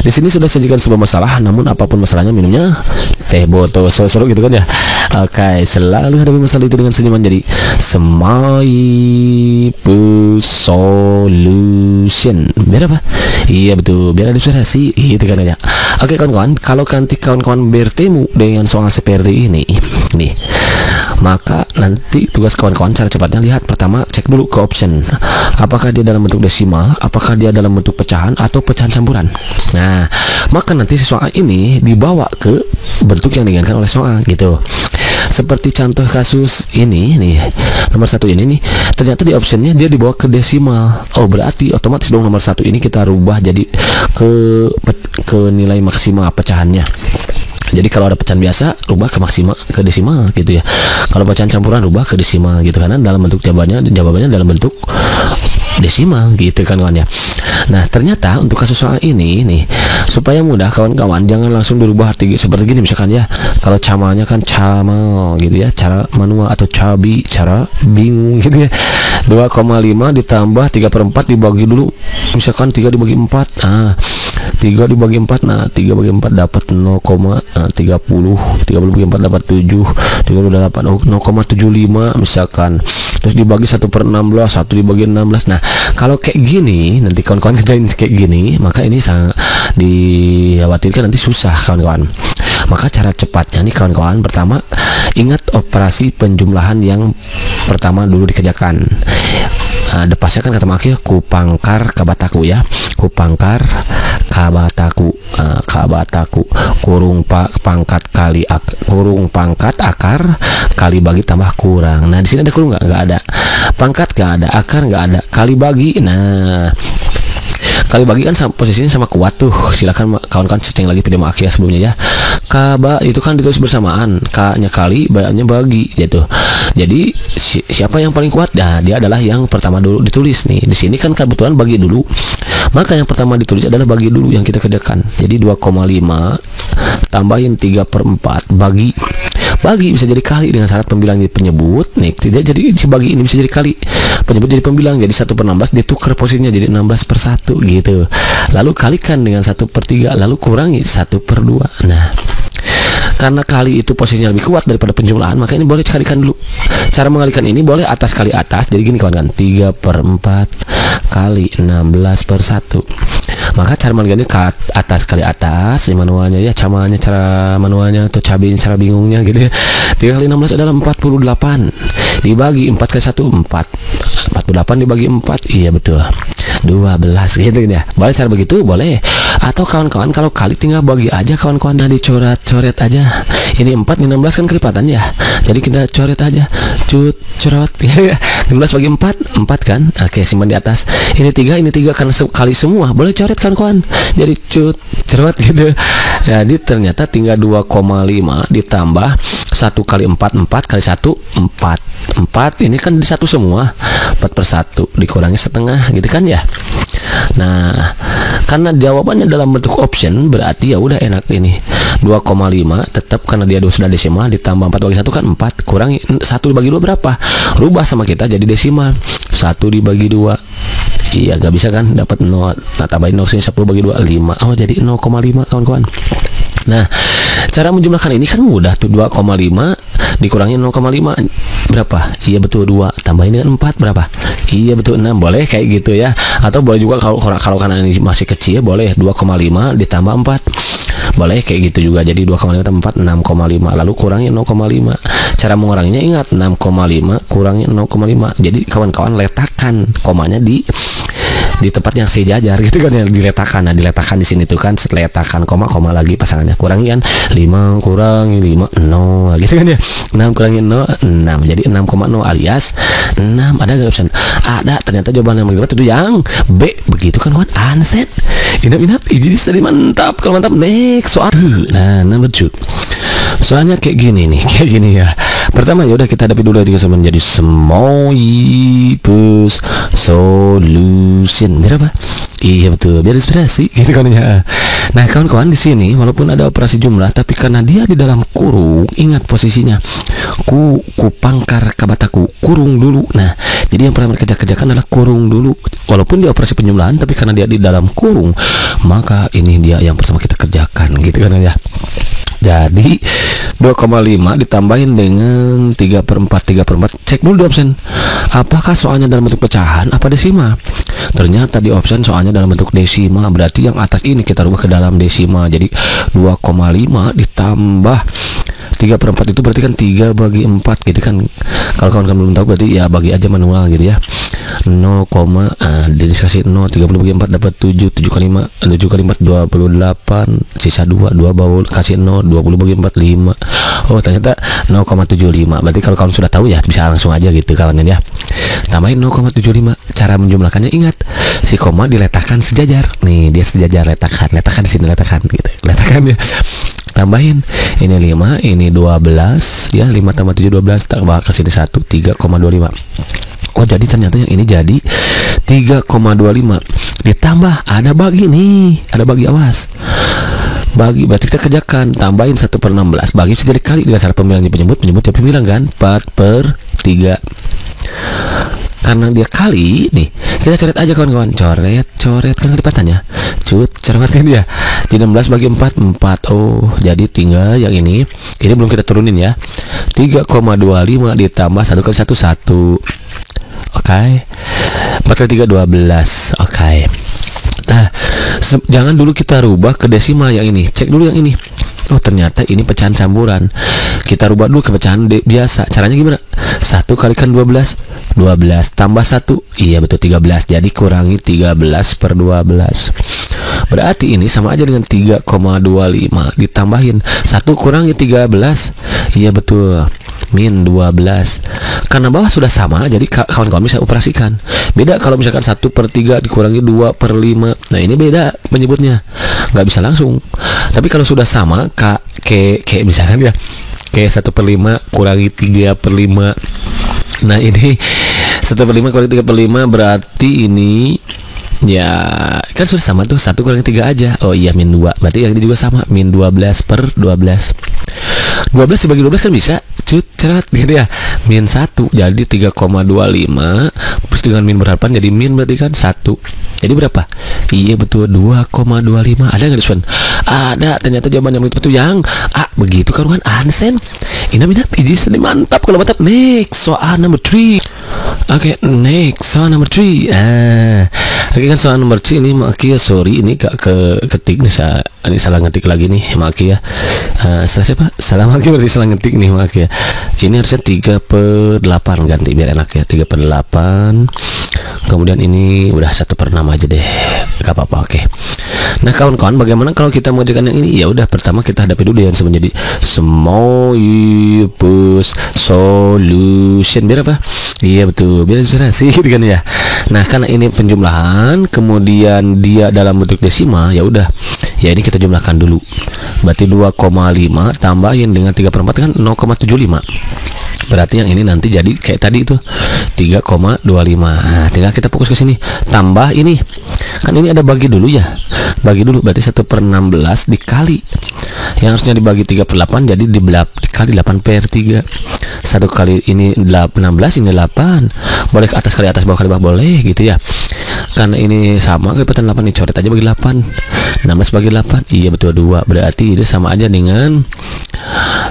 Di sini sudah sajikan sebuah masalah, namun apapun masalahnya minumnya teh botol seru gitu kan ya. Oke, selalu hadapi masalah itu dengan senyuman. Jadi Smile Solution. Biar apa? Iya betul, biar ada inspirasi itu kan ya. Oke kawan-kawan, kalau nanti kawan-kawan bertemu dengan soal seperti ini nih, maka nanti tugas kawan-kawan cara cepatnya lihat pertama, cek dulu ke option, apakah dia dalam bentuk desimal, apakah dia dalam bentuk pecahan atau pecahan campuran. Nah, maka nanti soal ini dibawa ke bentuk yang diinginkan oleh soal gitu. Seperti contoh kasus ini nih, nomor 1 ini nih, ternyata di optionnya dia dibawa ke desimal. Oh, berarti otomatis dong nomor 1 ini kita rubah jadi ke nilai maksimal pecahannya. Jadi kalau ada pecahan biasa, rubah ke maksimal, ke desimal gitu ya. Kalau pecahan campuran, rubah ke desimal gitu, karena dalam bentuk jawabannya dalam bentuk desimal gitu kan kawan ya. Nah, ternyata untuk kasus soal ini nih, supaya mudah kawan-kawan, jangan langsung dirubah arti seperti gini misalkan ya. Kalau camalnya kan camal gitu ya, cara manual, atau cabi, cara bingung gitu ya. 2,5 ditambah 3/4 dibagi dulu, misalkan 3 dibagi 4. 3 dibagi 4, nah 3 bagi 4 dapat 0,30, 30 bagi 4 dapat 7, 38, 0,75 misalkan. Terus dibagi 1/16, 1 dibagi 16. Nah, kalau kayak gini, nanti kawan-kawan kerjain kayak gini, maka ini sangat dikhawatirkan nanti susah kawan-kawan. Maka cara cepatnya nih kawan-kawan, pertama ingat operasi penjumlahan yang pertama dulu dikerjakan. Depasnya kan kata makia kupangkar kabataku ya, kupangkar kabataku, kabataku kurung pangkat kali kurung pangkat akar kali bagi tambah kurang. Nah, di sini ada kurung nggak ada, pangkat nggak ada, akar nggak ada, kali bagi. Nah, kali bagi kan posisinya sama kuat tuh. Silakan kawan-kawan cek lagi video makia sebelumnya ya. Kaba itu kan ditulis bersamaan, K-nya kali, B-nya bagi gitu. Jadi siapa yang paling kuat? Nah, dia adalah yang pertama dulu ditulis nih. Di sini kan kebetulan bagi dulu. Maka yang pertama ditulis adalah bagi dulu yang kita kerjakan. Jadi 2,5 tambahin 3/4 bagi bisa jadi kali dengan syarat pembilang jadi penyebut nih, tidak jadi si bagi ini bisa jadi kali, penyebut jadi pembilang, jadi 1/16 ditukar posisinya jadi 16/1 gitu, lalu kalikan dengan 1/3, lalu kurangi 1/2. Nah, karena kali itu posisinya lebih kuat daripada penjumlahan, maka ini boleh dikalikan dulu. Cara mengalikan ini boleh atas kali atas. Jadi gini kawan-kawan, 3/4 kali 16/1. Maka cara mengalikan ini ke atas kali atas, manualnya ya, camanya cara manualnya, atau cabenya cara bingungnya gitu ya. 3 kali 16 adalah 48. Dibagi 4 kali 1, 4. 48 dibagi 4, iya betul, 12 gitu ya. Boleh cara begitu, boleh. Atau kawan-kawan kalau kali tinggal bagi aja kawan-kawan, nah dicoret-coret aja. Ini 4, ini 16 kan kelipatan ya. Jadi kita coret aja. Corot. 16 bagi 4, 4 kan. Oke, simpan di atas. Ini 3 karena kali semua. Boleh coret kawan-kawan. Jadi cerot gitu. Jadi ternyata tinggal 2,5 ditambah 1 kali 4, 4 kali 1, 4. 4 ini kan di satu semua. 4/1 dikurangi setengah gitu kan ya. Nah, karena jawabannya dalam bentuk option, berarti ya udah enak ini. 2,5 tetap karena dia sudah desimal, ditambah 4 bagi 1 kan 4, kurangi 1 dibagi 2 berapa? Rubah sama kita jadi desimal. 1 dibagi 2. Iya, gak bisa kan, dapat 0. Nah, tambahin 0 sini, 10 bagi 2 5. Oh, jadi 0,5 kawan-kawan. Nah, cara menjumlahkan ini kan mudah tuh. 2,5 dikurangi 0,5 berapa? Iya betul 2, tambahin dengan 4 berapa? Iya betul 6. Boleh kayak gitu ya. Atau boleh juga kalau karena ini masih kecil, boleh 2,5 ditambah 4. Boleh kayak gitu juga. Jadi 2,5 tambah 4, 6,5. Lalu kurangi 0,5. Cara menguranginya ingat, 6,5 kurangi 0,5. Jadi kawan-kawan letakkan komanya di tempat yang sejajar gitu kan, yang diletakkan. Nah, diletakkan di sini tuh kan, letakkan koma lagi pasangannya, kurangi kan 5 kurangi 5 0 gitu kan ya. 6 kurangi 0 6, jadi 6,0 alias 6. Ada nggak option? Ada. Ternyata jawaban yang begitu itu yang B. Begitu kan kawan, anset inap jadi tadi mantap. Kalau mantap next soal. Nah, nomor 2 soalnya kayak gini nih, kayak gini ya. Pertama ya udah kita hadapi dulu juga sama menjadi Semoyipus Solution. Biar apa? Iya betul, biar inspirasi gitu kan ya. Nah kawan-kawan, di sini walaupun ada operasi jumlah, tapi karena dia di dalam kurung, ingat posisinya, ku pangkar kabataku, kurung dulu. Nah jadi yang pertama kita kerjakan adalah kurung dulu. Walaupun dia operasi penjumlahan, tapi karena dia di dalam kurung, maka ini dia yang pertama kita kerjakan gitu kan ya. Jadi 2,5 ditambahin dengan 3/4. Cek dulu di option, apakah soalnya dalam bentuk pecahan apa desima. Ternyata di option soalnya dalam bentuk desima, berarti yang atas ini kita rubah ke dalam desima. Jadi 2,5 ditambah 3/4 itu berarti kan 3 bagi 4 gitu kan. Kalau kawan-kawan belum tahu berarti ya bagi aja manual gitu ya. 0, dikasih 0, 30 bagi 4 dapat 7, 7 kali 5, 7 kali 4 28, sisa 2 baul kasih 0, 20 bagi 4 5. Oh ternyata 0,75. Berarti kalau kawan sudah tahu ya bisa langsung aja gitu kawan ya. Tambahin 0,75. Cara menjumlahkannya ingat, si koma diletakkan sejajar. Nih dia sejajar, letakkan di sini, letakkan gitu. Letakkan ya. Tambahin ini 5, ini 12 ya, 5 tambah 7 12, tambah ke sini 1, 3,25. Oh jadi ternyata yang ini jadi 3,25 ditambah ada bagi nih, ada bagi, awas bagi, berarti kita kerjakan tambahin 1/16 bagi bisa jadi kali dengan cara pembilang penyebut ya pembilang kan 4/3. Karena dia kali nih, kita coret aja kawan-kawan, coret kan kelipatannya, coretin dia. Jadi 16 bagi 4. Oh jadi tinggal yang ini belum kita turunin ya. 3,25 ditambah 1 kali 1 1. Oke. 4 kali 3 12. Oke. Nah jangan dulu kita rubah ke desima yang ini, cek dulu yang ini. Oh ternyata ini pecahan campuran, kita rubah dulu ke pecahan biasa. Caranya gimana? 1 kalikan 12 tambah 1, iya betul 13. Jadi kurangi 13/12. Berarti ini sama aja dengan 3,25 ditambahin 1 kurangi 13, iya betul min 12. Karena bawah sudah sama, jadi kawan-kawan bisa operasikan. Beda kalau misalkan 1/3 dikurangi 2/5. Nah ini beda menyebutnya, nggak bisa langsung. Tapi kalau sudah sama kayak misalkan ya, kayak 1/5 kurangi 3/5. Nah ini 1/5 kurangi 3/5 berarti ini ya kan sudah sama tuh, 1 kurangi 3 aja. Oh iya min 2, berarti yang ini juga sama, min 12/12. 12 dibagi 12 kan bisa cerat gitu ya, min 1 jadi 3,25 plus dengan min berapa jadi min berarti kan 1, jadi berapa? Iya betul 2,25. Ada nggak Deswan? Ada, ternyata jawaban yang betul yang begitu kan Ansen. Ini minat ini mantap. Kalau mantap, next soal number 3. Oke, next soal number 3. Oke kan soal number 3 ini Maki ya, sorry ini gak ketik nih, ini salah ngetik lagi nih Maki ya. Salah siapa? Salah Maki, berarti salah ngetik nih Maki ya. Ini harusnya 3/8 ganti biar enak ya, 3/8. Kemudian ini udah 1/6 aja deh, gak apa-apa. Oke. Nah kawan-kawan, bagaimana kalau kita mengerjakan yang ini? Ya udah, pertama kita hadapi dulu yang menjadi Semoyipus Solution. Biar apa? Iya betul, biar inspirasi gitu kan ya. Nah karena ini penjumlahan, kemudian dia dalam bentuk desima, ya udah. Ya ini kita jumlahkan dulu. Berarti 2,5 tambahin dengan 3/4 kan 0,75. Berarti yang ini nanti jadi kayak tadi itu 3,25. Nah, tinggal kita fokus ke sini. Tambah ini. Kan ini ada bagi dulu ya. Bagi dulu berarti 1/16 dikali. Yang harusnya dibagi 3/8 jadi dikali 8/3. 1 kali ini 16, ini 8. Boleh ke atas kali atas, bawah kali bawah, boleh gitu ya. Karena ini sama kelipatan 8 nih, coret aja bagi 8. 16 bagi 8, iya betul 2. Berarti ini sama aja dengan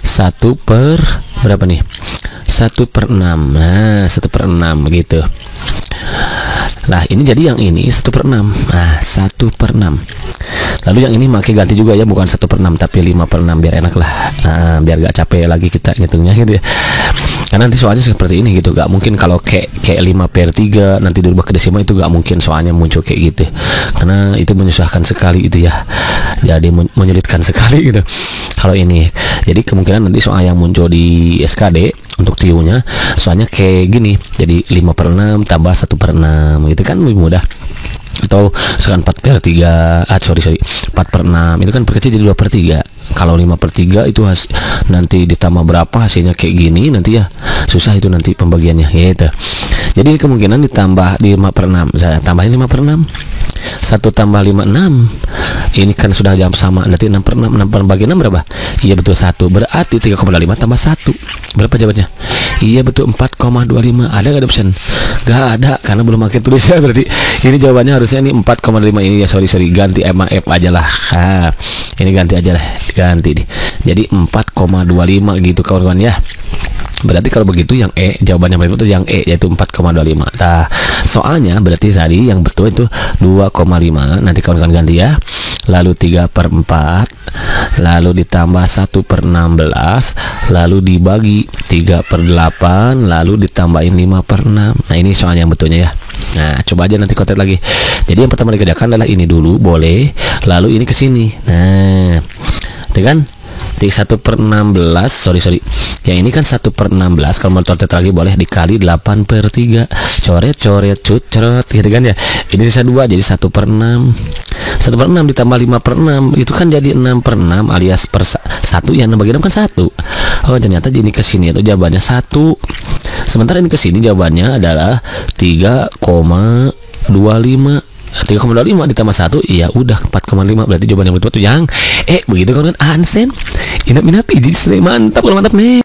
1/, berapa nih? 1/6. Nah 1/6 begitu. Nah ini jadi yang ini 1/6. Nah 1/6. Lalu yang ini makin ganti juga ya, bukan 1/6 tapi 5/6 biar enak lah. Nah, biar gak capek lagi kita ngitungnya gitu ya. Karena nanti soalnya seperti ini gitu, gak mungkin kalau kayak 5/3 nanti dirubah ke desima, itu gak mungkin soalnya muncul kayak gitu. Karena itu menyusahkan sekali itu ya. Jadi menyulitkan sekali gitu. Kalau ini, jadi kemungkinan nanti soal yang muncul di SKD untuk TIU-nya soalnya kayak gini. Jadi 5/6 tambah 1/6 gitu kan lebih mudah. atau sekarang 4/3, sorry 4/6 itu kan perkecil jadi 2/3. Kalau 5/3 itu nanti ditambah berapa hasilnya kayak gini, nanti ya susah itu nanti pembagiannya gitu. Jadi kemungkinan ditambah di 5/6, saya tambahin 5/6, 1 tambah 5 6, ini kan sudah jam sama, nanti 6/6, 6 bagi 6 berapa? Iya betul 1, berarti 3,5 tambah 1 berapa jawabannya? Iya betul 4,25. Ada nggak option? Nggak ada karena belum pakai tulisnya. Berarti ini jawabannya harusnya ini 4,5 ini ya, sorry ganti emang F aja lah. Ini ganti aja lah, ganti nih. Jadi 4,25 gitu kawan-kawan ya. Berarti kalau begitu yang jawaban yang betul itu yang yaitu 4,25. Nah, soalnya berarti tadi yang betul itu 2,5. Nanti kawan-kawan ganti ya. Lalu 3/4, lalu ditambah 1/16, lalu dibagi 3/8, lalu ditambahin 5/6. Nah, ini soal yang betulnya ya. Nah, coba aja nanti kontek lagi. Jadi yang pertama dikerjakan adalah ini dulu, boleh. Lalu ini ke sini. Nah, itu kan 1/16, sorry. Yang ini kan 1/16. Kalau mau contek lagi boleh dikali 8/3. Coret, cut, gitu kan ya. Ini sisa 2 jadi 1/6. 1/6 ditambah 5/6 itu kan jadi 6/6 alias per 1 ya, 6 bagi 6 kan 1. Oh, ternyata ini ke sini itu jawabannya 1. Sementara ini ke sini jawabannya adalah 3,25. 3,25 ditambah 1 ya udah 4,5. Berarti jawaban yang betul itu yang begitu kan Ansen. Inap-inap ini mantap nih.